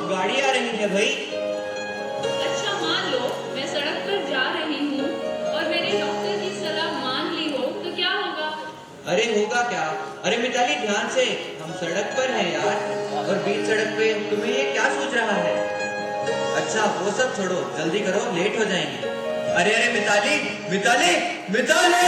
गाड़ी आ रही है भाई। अच्छा मान लो मैं सड़क पर जा रही हूँ और मैंने डॉक्टर की सलाह मान ली हो तो क्या होगा? अरे होगा क्या? अरे मिताली ध्यान से, हम सड़क पर हैं यार, और बीच सड़क पे तुम्हें ये क्या सोच रहा है? अच्छा वो सब छोड़ो, जल्दी करो, लेट हो जाएंगे। अरे अरे मिताली, मिताली, मिताली!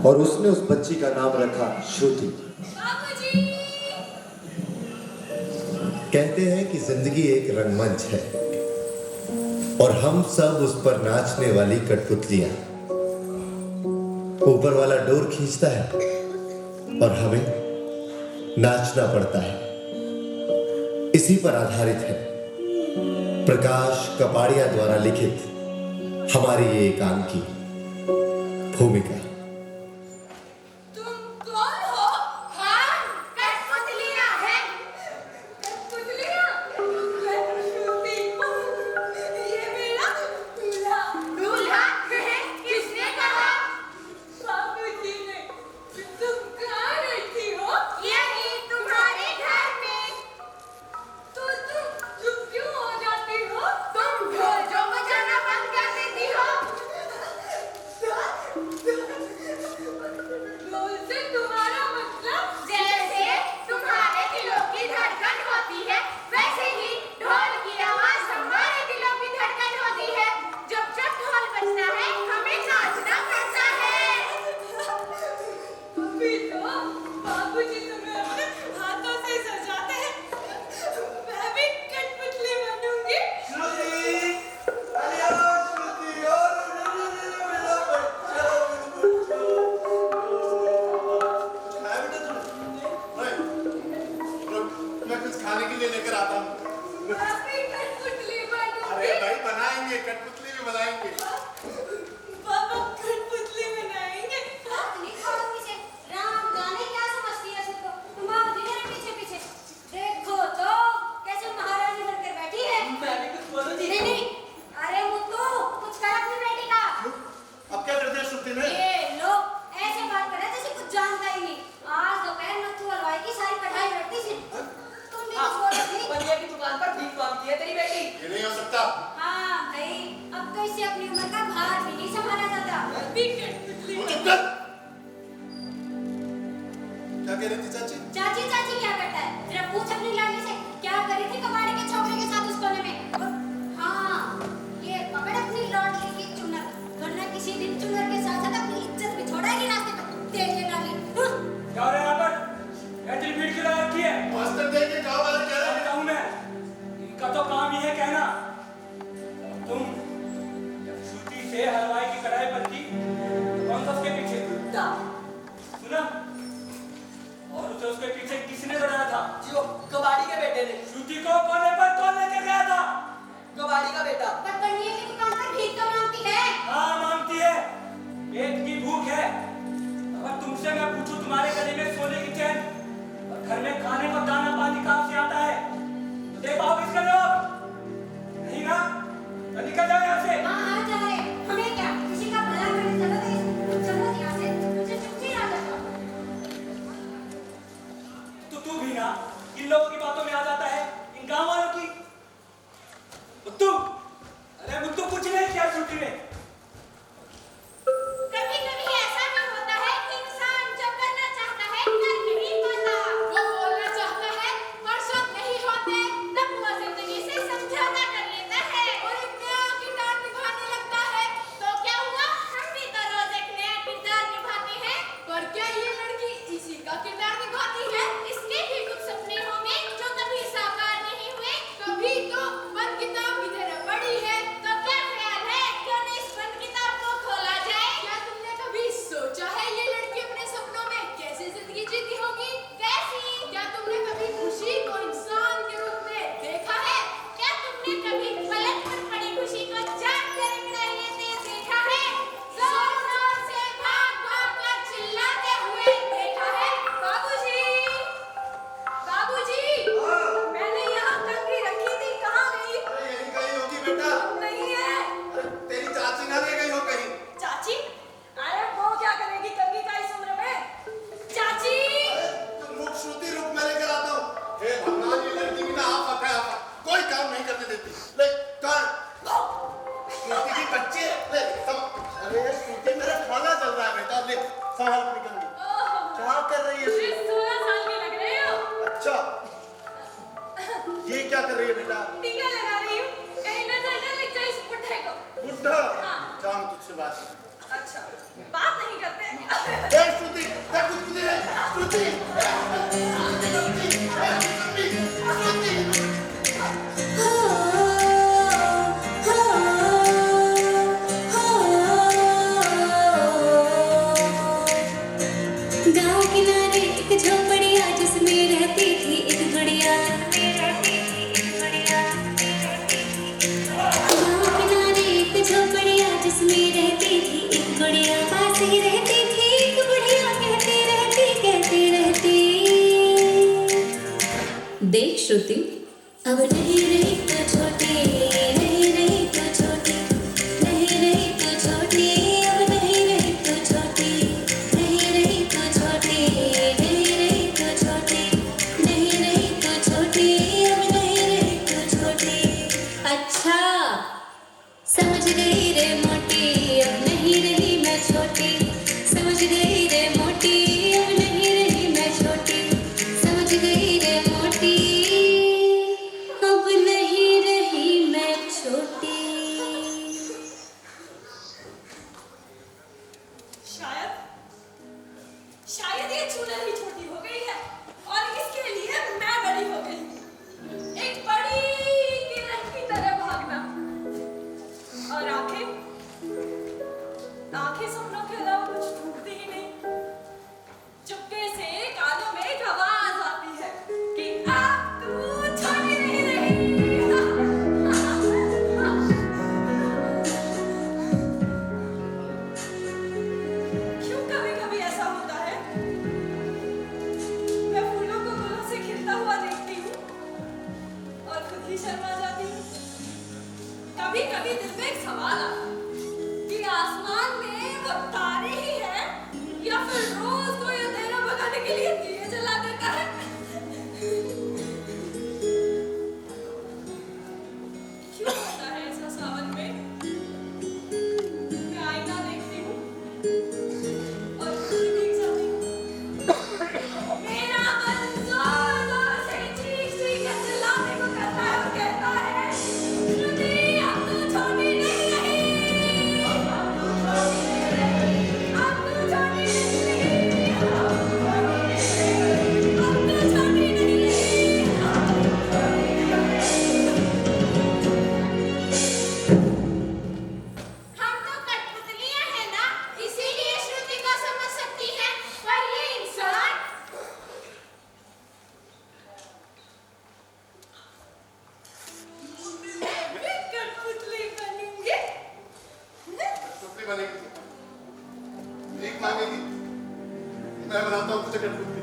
और उसने उस बच्ची का नाम रखा श्रुति। कहते हैं कि जिंदगी एक रंगमंच है और हम सब उस पर नाचने वाली कठपुतलियां। ऊपर वाला डोर खींचता है और हमें नाचना पड़ता है। इसी पर आधारित है प्रकाश कपाड़िया द्वारा लिखित हमारी ये एकांकी भूमिका। देखो तो कैसे महारानी बनकर बैठी है। काम ही है कहना। तुम श्रुति से हलवाई की कढ़ाई पर की, कौन सा उसके पीछे सुना? और उसे उसके पीछे किसने दौड़ाया था? जी वो कबाड़ी के बेटे ने। श्रुति को कोने पर कौन लेकर गया था? कबाड़ी का बेटा। बर्तनिये की दुकान पर भीख तो मांगती है। हाँ मांगती है, पेट की भूख है। अगर तुमसे मैं पूछूं तुम्हारे गले में सोने की चैन और घर में खाने को दाना पानी कहाँ से आता है, तो दे पाओगे इसका जवाब? नहीं ना? तो निकल जाओ यहाँ से। हाँ हाँ जाए, हमें क्या, किसी का भला करने चलो यहाँ से, मुझे चुप्पी आ जाता। तो तू भी ना इन लोगों की बातों में आ जाता है, इन गाँव वालों की। मुत्तू, अरे मुत्तू कुछ नहीं किया श्रुति ने। कभी कभी ऐसा भी होता है, इंसान जो करना चाहता है कर नहीं पाता। वो बोलना चाहता है पर शब्द नहीं होते, तब वो जिंदगी से समझौता कर लेता है और एक नया किरदार निभाने लगता है। तो क्या हुआ, हम भी तो रोज एक नया किरदार निभाते हैं। पर क्या ये लड़की इसी का किरदार निभाती है? इसके भी कुछ सपने होंगे जो कभी साकार नहीं हुए। कभी तो बंद किताब इधर पड़ी है, तो क्या ख्याल है क्यों नहीं इस बंद किताब को खोला जाए? क्या तुमने कभी सोचा है ये लड़की अपने सपनों में कैसे जिंदगी जीती होगी? कैसी? क्या तुमने कभी खुशी को इंसान के रूप में देखा है? क्या तुमने कभी पलक पर पड़ी खुशी को जान कर अंगड़ाई लेते देखा है? जोर जोर से भाग भाग कर चिल्लाते हुए देखा है? बाबूजी, बाबूजी, मैंने यहाँ कंघी रखी थी, कहाँ गई? अरे यही कहीं होगी बेटा। नहीं है। अरे तेरी चाची ना ले गई हो कहीं। चाची? अरे वो क्या करेगी कंघी का इस उम्र में? चाची! तुम रुक श्रुति, रुक, मैं लेकर आता हूँ। हे भगवान, ये लड़की भी ना आप है, कोई काम नहीं करने देती। ले कर श्रुति की बच्चे ले अरे श्रुति, मेरा खाना चल रहा है बेटा, ले संभाल अपनी कंघी। क्या कर रही है? 16 साल की लग रहे हो। अच्छा, ये क्या कर रही है बेटा? टीका लगा रही हूँ, कहीं नजर न लग जाए इस बुढ़े को। बुढ़ा? हाँ। जान तुझसे बात करनी। अच्छा, बात नहीं करते। ए श्रुति, मैं कुछ भी नहीं, श्रुति, गांव किनारे एक झोपड़िया जिसमें रहती थी एक गुड़िया। गांव किनारे एक झोपड़िया जिसमें रहती थी एक गुड़िया। पास ही रहती थी एक बुढ़िया, कहती रहती देख श्रुति, अब नहीं रही तो छोटी, नहीं रही तो छोटी, नहीं रही तो छोटी, अब नहीं रही तो छोटी, नहीं रही तो छोटी, नहीं रही तो छोटी, नहीं रही तो छोटी, अब नहीं रही तो छोटी। अच्छा समझ गई रे मोटी, अब नहीं रही मैं छोटी। समझ गई रे मोटी, अब नहीं रही मैं छोटी। समझ गई रे मोटी, अब नहीं रही मैं छोटी। शायद ये चूल्हा ही छोटी हो गई है और इसके लिए मैं बड़ी हो गई। एक बड़ी किरण की तरह भागना और आंखें सपनों के अलावा कुछ ढूंढती ही नहीं। चुपके से कानों में एक आवाज आती है कि अब तू छोटी नहीं रही। क्यों कभी-कभी ऐसा होता है, मैं फूलों को गुलों से खिलता हुआ देखती हूँ और खुद ही शर्मा जाती हूँ। कभी-कभी दिल में एक सवाल आता है कि आसमान में वो तारे ही हैं या फिर रोज कोई अंधेरा भगाने के लिए दिए जला देता है। क्यों होता है ऐसा सावन में? मैं आईना देखती हूँ और खुद ही देख जाती हूँ। मेरा मन जोर-जोर से चीख-चीख कर चिल्लाने को करता है और कहता है, श्रुति, अब तू छोटी नहीं रही। अब तू छोटी नहीं रही। मुझसे कठपुतली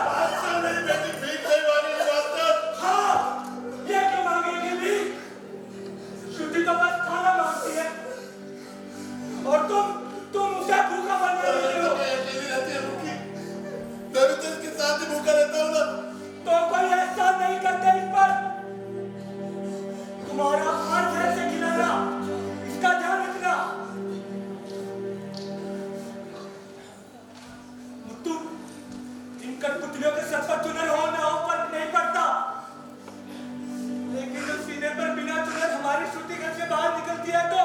मास्टर मेरी बेटी भीख नहीं मांगी मास्टर। हाँ, ये क्यों मांगेगी भी? श्रुति तो बस खाना मांगती है और तुम उसे भूखा बनने देते हो। अकेली रहती है भूखी, मैं भी तो इसके साथ ही भूखा रहता हूँ ना। तो कोई एहसान नहीं करते इस पर। तुम्हारा फर्ज है इसे खिलाना, इसका ध्यान रखना। मुत्तू, इन कठपुतलियों के सर पर चुनर हो ना हो फर्क नहीं पड़ता, लेकिन जब सीने पर बिना चुनर हमारी श्रुति घर से बाहर निकलती है तो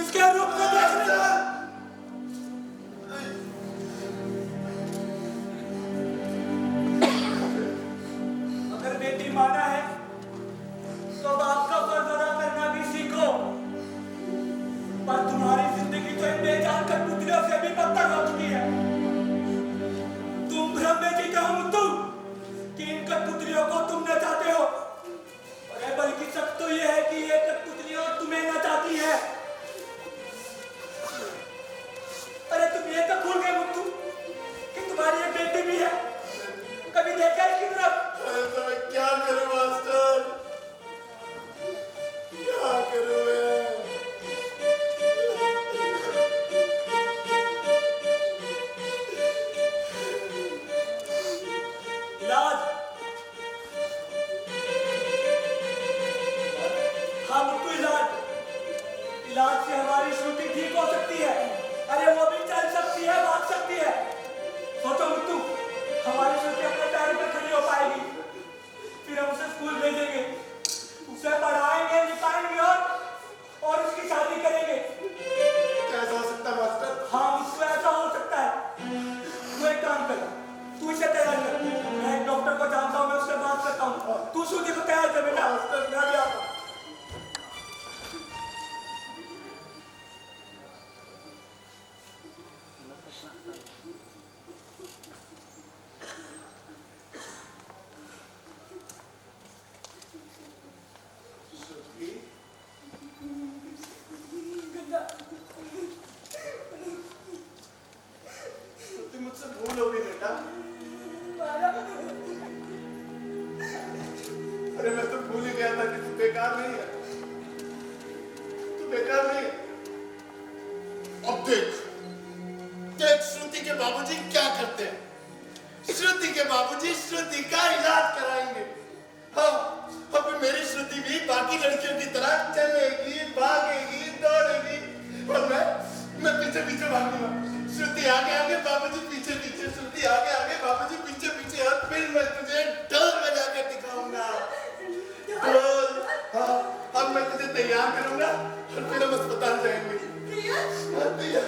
इसके रूप में देखने अगर बेटी माना है तो बाप का फर्ज अदा करना भी सीखो। पर तुम्हारी जिंदगी तो इन बेजान कठपुतलियों से भी बदतर हो चुकी है। तुम भ्रम में जीते हो मुत्तू कि इन कठपुतलियों को तुम नचाते हो, अरे बल्कि सच तो ये है कि ये कठपुतलियां तुम्हें नचाती है। अरे तुम ये तो भूल गए मुत्तू कि तुम्हारी एक बेटी भी है। कभी देखा इसकी तरफ? अरे तो मैं क्या करूं मास्टर, क्या करूं मैं? इलाज? हाँ मुत्तू, इलाज से हमारी श्रुति ठीक हो सकती है। अरे वो भी चल सकती है, भाग सकती है। सोचो मुत्तू, हमारी श्रुति अपने पैरों पे खड़ी हो पाएगी, फिर हम उसे स्कूल भेजेंगे, उसे पढ़ाएंगे लिखाएंगे और उसकी शादी करेंगे। कैसा हो सकता है मास्टर? हाँ मुझको ऐसा हो सकता है। तू एक काम कर, तू इसे तैयार कर, मैं एक डॉक्टर को जानता हूँ, मैं उससे बात करता हूँ। तू श्रुति को तैयार कर बेटा, मैं भी आता हूँ। तुम मुझसे भूल हो गई बेटा। अरे मैं तो भूल ही गया था कि तू बेकार नहीं है, तू बेकार नहीं है। अब देख श्रुति के बाबूजी क्या करते हैं। श्रुति के बाबूजी श्रुति का इलाज कराएंगे। हाँ, अब मेरी श्रुति भी बाकी लड़कियों की तरह चलेगी, भागेगी, दौड़ेगी और मैं पीछे पीछे भागूंगा। श्रुति आगे आगे, बाबूजी पीछे पीछे, श्रुति आगे आगे, बाबूजी पीछे पीछे, और फिर मैं तुझे ढोल बजा के दिखाऊंगा। ढोल। हाँ, अब मैं तुझे तैयार करूंगा और फिर हम अस्पताल जाएंगे। हाँ, तैयार।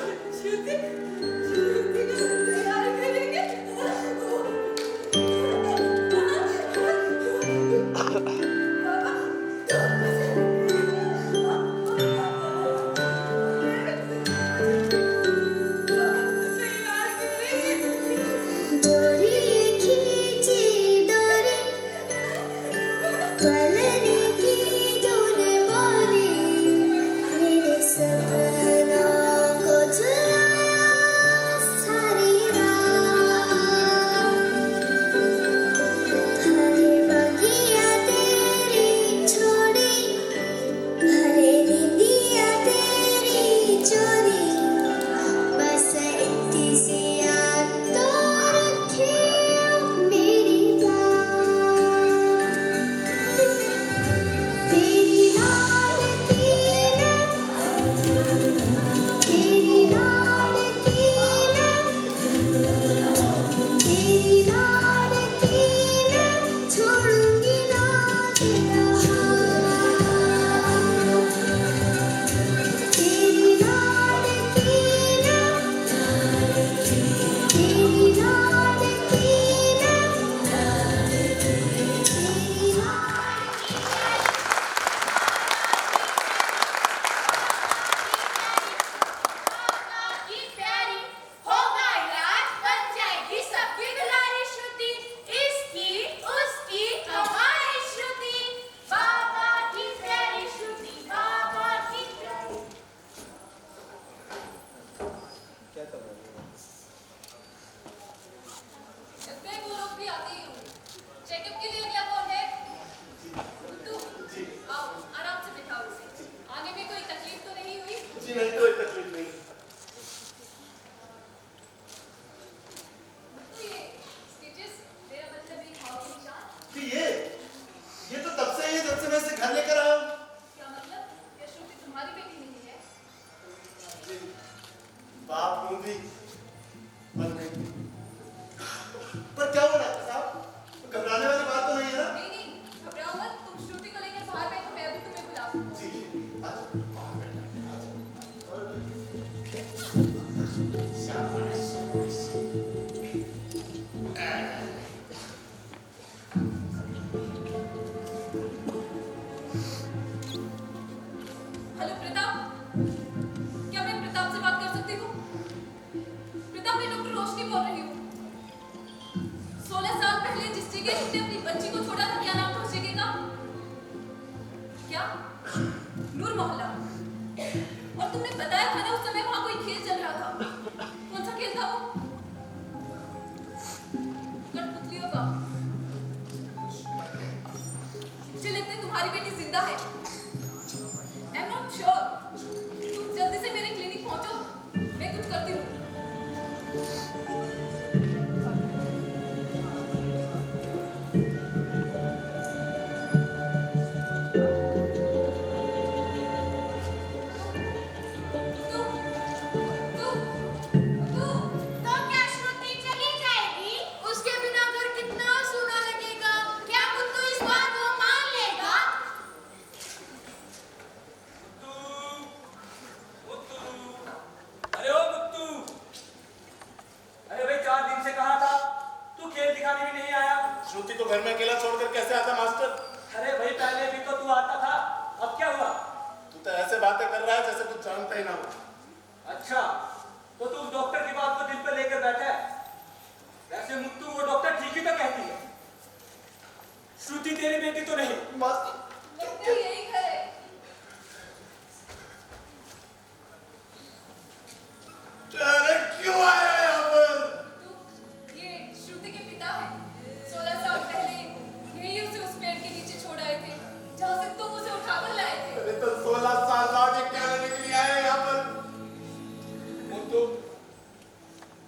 दो 16 साल पहले जिस जगह तुमने अपनी बच्ची को छोड़ा था, क्या नाम था उस जगह का? क्या? नूर मोहल्ला। और तुमने बताया था ना उस समय वहां कोई खेल चल रहा था। कौन सा खेल था वो? कठपुतलियों का। मुझे लगता है तुम्हारी बेटी जिंदा है। I am not sure. तुम जल्दी से मेरे क्लिनिक पहुंचो, मैं कुछ करती हूँ। तो क्या श्रुति चली जाएगी? उसके बिना घर कितना सूना लगेगा। क्या मुत्तू इस बात को मान लेगा? मुत्तू, अरे ओ मुत्तू, अरे भाई 4 दिन से कहा था, तू खेल दिखाने भी नहीं आया। श्रुति को घर में अकेला छोड़कर कैसे आता मास्टर? अरे भाई पहले भी तो तू आता था, अब क्या हुआ? तू तो ऐसे बातें कर रहा है जैसे कुछ जानता ही ना हो। अच्छा, तो तू उस डॉक्टर की बात को दिल पे लेकर बैठा है। वैसे मुत्तू वो डॉक्टर ठीक ही तो कहती है, श्रुति तेरी बेटी तो नहीं। मास्टर लगता है यही घर है। अरे क्यों आया यहाँ पर? ये श्रुति के पिता हैं। 16 साल पहले यही उसे उस पेड़ के नीचे छोड़ आए थे, जहाँ से तुम उसे उठाकर लाए थे। अरे तो 16 साल बाद ये क्या लेने के लिए आया यहाँ पर? मुत्तू,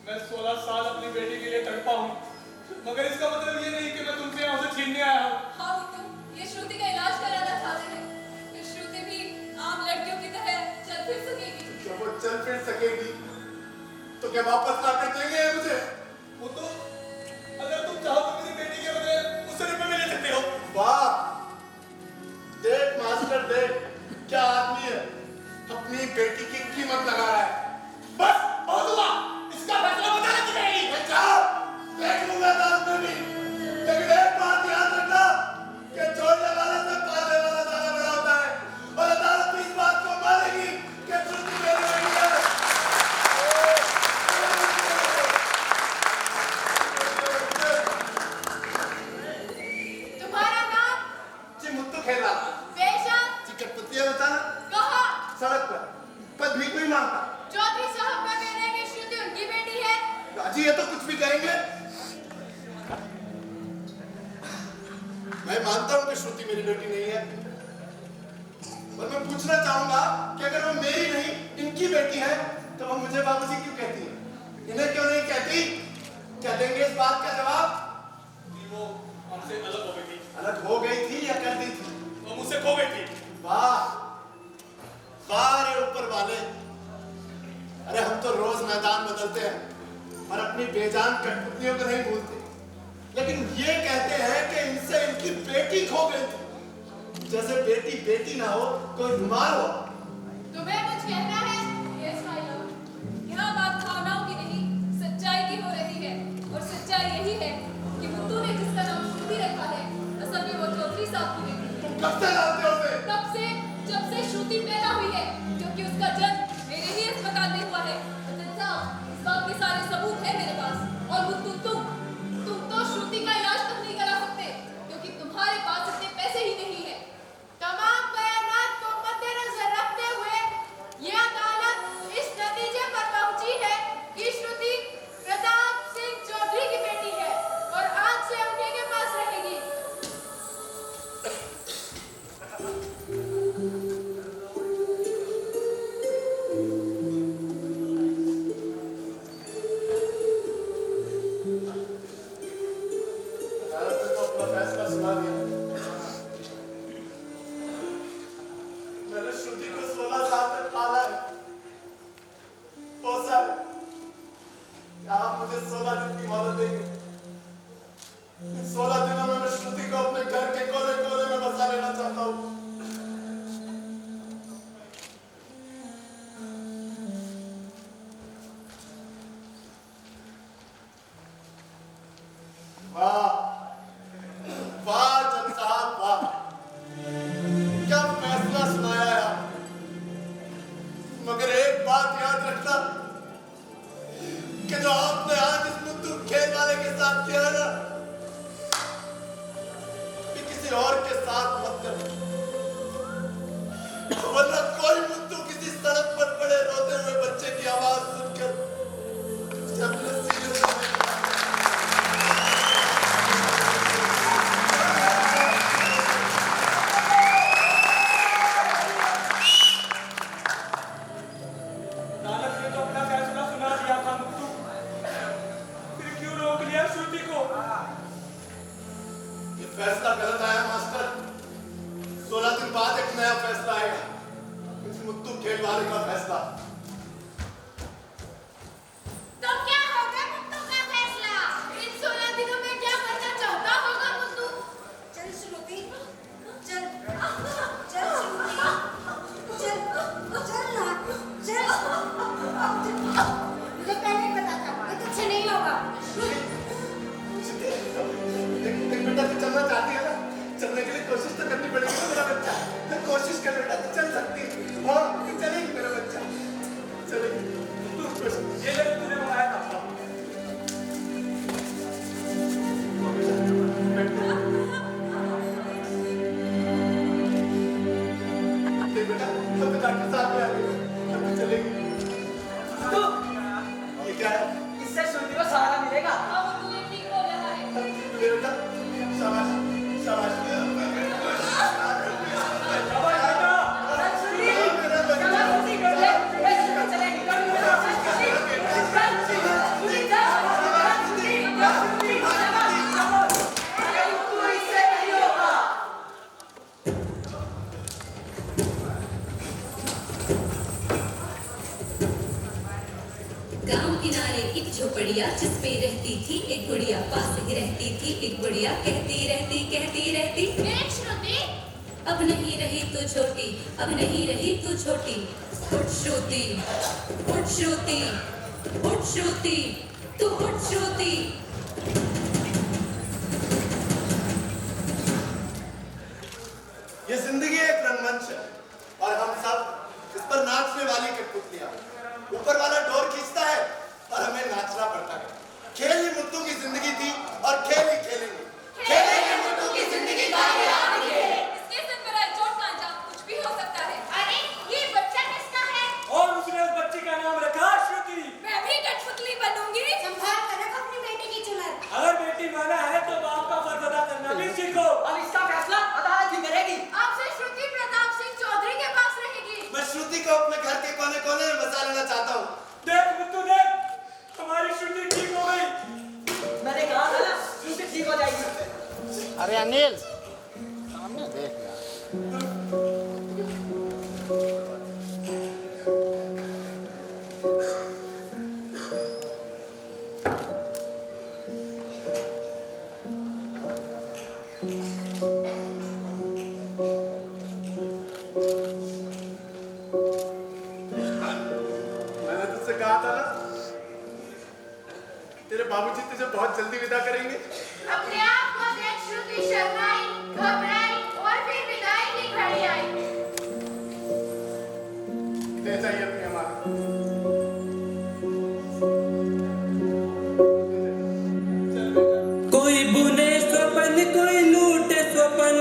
मैं 16 साल अपनी बेटी के लिए तड़पा हूँ, मगर इसका मतलब ये नहीं कि मैं तुमसे यहाँ उसे छीनने आया हूँ। हाँ मुत्तू, ये श्रुति का इलाज कराना चाहते हैं। फिर श्रुति भी आम लड़कियों की तरह चल फिर सकेगी। जब वो चल फिर सकेगी तो क्या वापस ला कर देंगे मुझे? मुत्तू, अगर तुम चाहो तो मेरी बेटी के बदले उससे रुपए भी ले सकते हो। वाह, देख मास्टर देख, क्या आदमी है, अपनी बेटी की कीमत लगा रहा है। बस बहुत हुआ, इसका फैसला बताना कि नहीं। अच्छा, देख लूंगा दांत में भी, लेकिन एक बात याद रखना कि छोड़ने वाले से पालने वाला ज्यादा बड़ा होता है, और अदालत इस बात को मानेगी कि श्रुति मेरी बेटी है। तुम्हारा नाम? जी मुत्तू खेला, पेशा? जी कठपुतलियां बताना, कहाँ? सड़क पर भीख नहीं मांगता। चौधरी साहब का कहना है कि श्रुति उनकी बेटी है। जी ये तो कुछ भी कहेंगे। मैं मानता हूं कि श्रुति मेरी बेटी नहीं है, पर मैं पूछना चाहूंगा कि अगर वो मेरी नहीं इनकी बेटी है तो वो मुझे बाबूजी क्यों कहती है, इन्हें क्यों नहीं कहती? क्या देंगे इस बात का जवाब? कि वो हमसे अलग हो गई थी, अलग हो गई थी या कर दी थी? वो मुझसे खो गई थी। वाह वाह रे ऊपर वाले, अरे हम तो रोज मैदान बदलते हैं पर अपनी बेजान कठपुतलियों को नहीं भूलते, लेकिन ये कहते हैं कि इनसे इनकी बेटी खो गई थी, जैसे बेटी बेटी ना हो कोई बीमार हो। तुम्हें कुछ कहना है? Yes, my lord. यहाँ बात भावनाओं की नहीं, सच्चाई की हो रही है। और सच्चाई यही है कि मुत्तू ने जिसका नाम श्रुति रखा है, असल में वो चौधरी साहब की बेटी है। कब से जानते हो उसे? तब से जब से श्रुति पैदा हुई है, क्योंकि उसका जन्म मेरे ही अस्पताल में हुआ है। वकील साहब, इस बात के सारे सबूत हैं मेरे पास। और मुत्तू तुम तो श्रुति का इलाज तक नहीं करा सकते, क्योंकि तुम्हारे पास इतने पैसे ही नहीं है। तमाम बयानात को मद्देनजर रखते हुए यह अदालत इस नतीजे पर पहुंची है कि श्रुति प्रताप सिंह चौधरी की बेटी है और आज से उन्हीं के पास रहेगी। अदालत ने तो अपना फैसला सुना दिया। मैंने श्रुति को 16 साल तक पाला है, पोसा है। क्या आप मुझे 16 दिन की मोहलत देंगे? इन 16 दिनों में मैं श्रुति को अपने घर के कोने कोने में बसा लेना चाहता हूँ। वाह वाह जज साहब वाह, क्या फैसला सुनाया है आपने। मगर एक बात याद रखना कि जो आपने आज इस मुत्तू खेल वाले के साथ किया ना, फैसला गलत आया मास्टर। 16 दिन बाद एक नया फैसला आएगा, इस मुत्तू खेल वाले का फैसला। तो क्या होगा मुत्तू का फैसला? इन 16 दिनों में क्या करना चाहता होगा मुत्तू? चल श्रुति, चल चल श्रुति, चल चल ना, चल। मुझे पहले ही पता था ये तुझसे नहीं होगा। देख बेटा, तू चलना चाहती है ना, चलने के लिए कोशिश तो करनी पड़ेगी ना मेरा बच्चा। तो कोशिश कर बेटा, तू चल सकती है। हाँ, तू चलेगी मेरा बच्चा, चलेगी तू। ये ले तूने मंगाया था। देख बेटा, अब तो डॉक्टर साहब भी आ गए, अब तो चलेगी। तो ये क्या है? इससे श्रुति को सहारा मिलेगा। हाँ मुत्तू ये ठीक बोल रहा है। ले बेटा, शाबाश शाबाश। गांव किनारे एक झोपड़िया जिस पे रहती थी एक गुड़िया, पास ही रहती थी एक गुड़िया, कहती रहती देख श्रुति, अब नहीं रही तू छोटी, अब नहीं रही तू छोटी। उठ श्रुति, उठ श्रुति, उठ श्रुति, तू उठ श्रुति। ये जिंदगी एक रंगमंच है और हम सब इस पर नाचने वाली कठपुतलियां। ऊपर वाला डोर खींचता है और हमें नाचना पड़ता है। खेल ही मुत्तू की जिंदगी थी और खेल ही खेलेंगे। खेलेंगे मुत्तू की जिंदगी का इसके सिर पर आई चोट का अंजाम कुछ भी हो सकता है। अरे ये बच्चा किसका है? और उसने उस बच्ची का नाम रखा श्रुति। मैं भी कठपुतली बनूंगी। संभाल कर रख अपनी बेटी की चुनर। अगर बेटी बना है तो बाप का फर्ज अदा करना भी सीखो। अब इसका फैसला अदालत ही करेगी। आपसे श्रुति प्रताप सिंह चौधरी के पास रहेगी। मैं श्रुति को अपने घर के कोने कोने में बसा लेना चाहता हूँ। देख मुत्तू देख, हमारी श्रुति ठीक हो गई। मैंने कहा था ना, श्रुति ठीक हो जाएगी। अरे अनिल सामने देख यार। मैंने तुझसे कहा था ना, तेरे बाबूजी तुझे बहुत जल्दी विदा करेंगे। अपने आप को देख श्रुति शर्माई, घबराई और फिर विदाई की घड़ी आई। ले जाइए अपनी हमारा। चल बेटा। कोई बुने स्वपन, कोई लूटे स्वपन,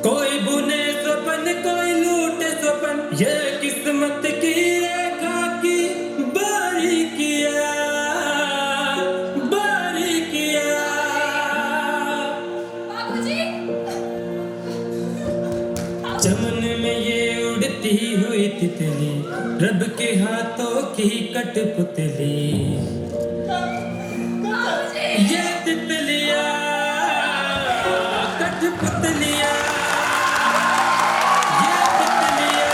कोई बुने स्वपन, कोई लूटे स्वपन, ये किस्मत की रेखा की बारीकिया, बारीकिया। बाबूजी, चमन में ये उड़ती हुई तितली, रब के हाथों की कठपुतली, बाबूजी। ये तितलिया कठपुतलिया, ये तितलिया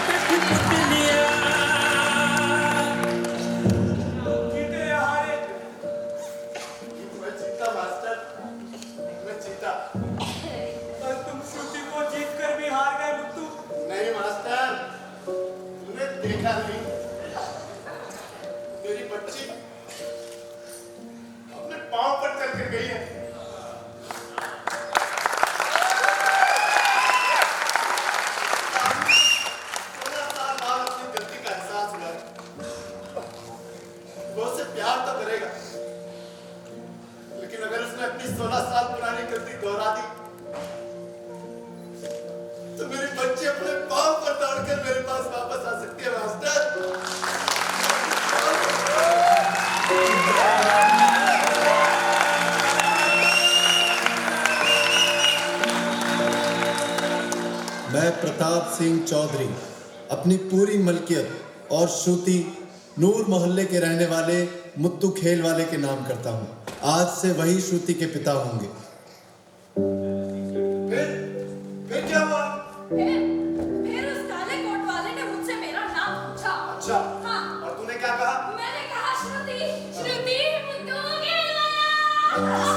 कठपुतलिया। जीते या हारे, मैं जीता मास्टर, मैं जीता। और तुम श्रुति को जीत कर भी हार गए मुत्तू। नहीं मास्टर, तूने देखा नहीं, मेरी बच्ची अपने पांव पर चल कर गई है। 16 साल बाद अपनी गलती का एहसास हुआ है। वो उससे प्यार तो करेगा, लेकिन अगर उसने अपनी 16 साल पुरानी गलती दोहरा दी तो मेरी बच्ची अपने पांव पर दौड़कर मेरे पास वापस आ सकती है मास्टर। मैं प्रताप सिंह चौधरी अपनी पूरी मलकियत और श्रुति नूर मोहल्ले के रहने वाले मुत्तू खेल वाले के नाम करता हूँ। आज से वही श्रुति के पिता होंगे। फिर क्या हुआ? फिर उस काले कोट वाले ने मुझसे मेरा नाम पूछा। अच्छा। हाँ। और तूने क्या कहा? मैंने कहा श्रुति, श्रुति मुत्तू खेल वाला।